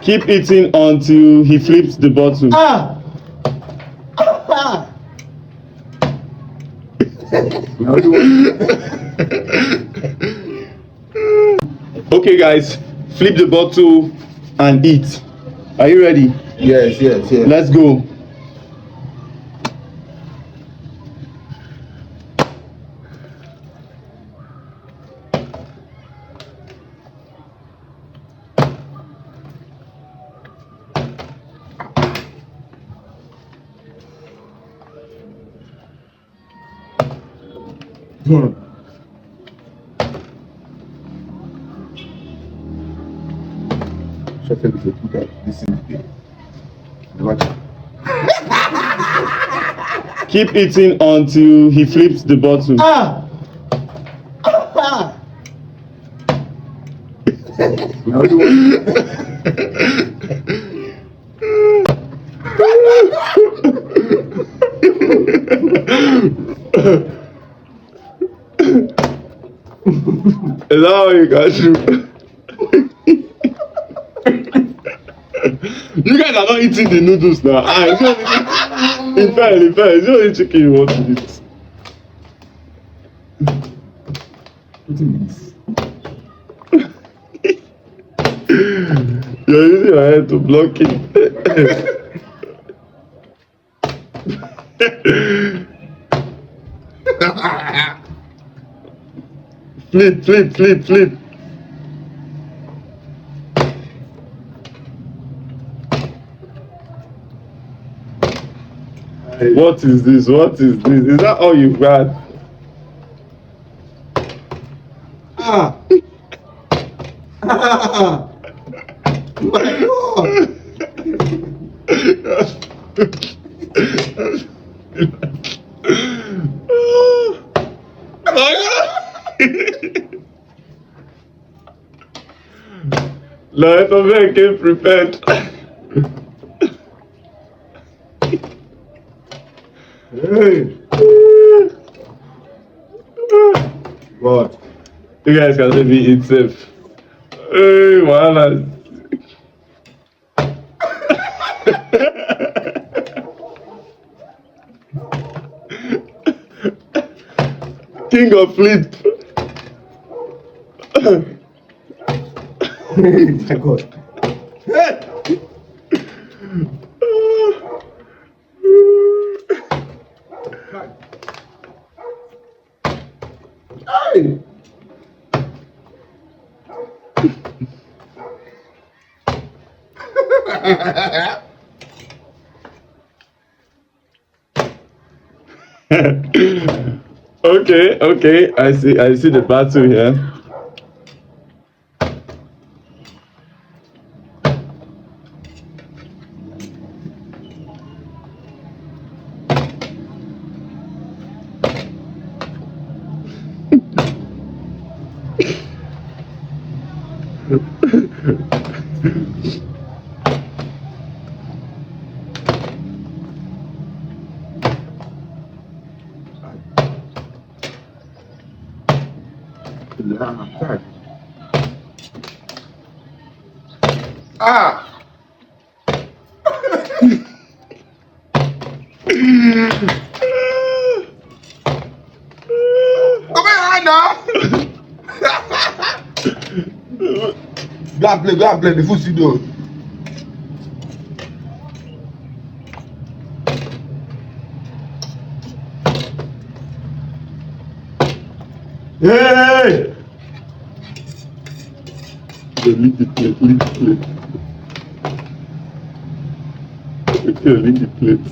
Keep eating until he flips the bottle. Okay, guys, flip the bottle and eat. Are you ready? Yes. Let's go. Keep eating until he flips the bottle. Is that how you got through? You guys are not eating the noodles now. In fact, it's the only chicken you want to eat. You're using your head to block it. Flip. What is this? Is that all you've got? My God. Let us make it prepared. Hey. What? You guys can let me eat safe. Hey, voila. King of flip. My God. Hey. Hey. Okay. I see the battle here. Come here now. Go and play the footsie dog. Hey! Lick the plate. Okay, lick the plate.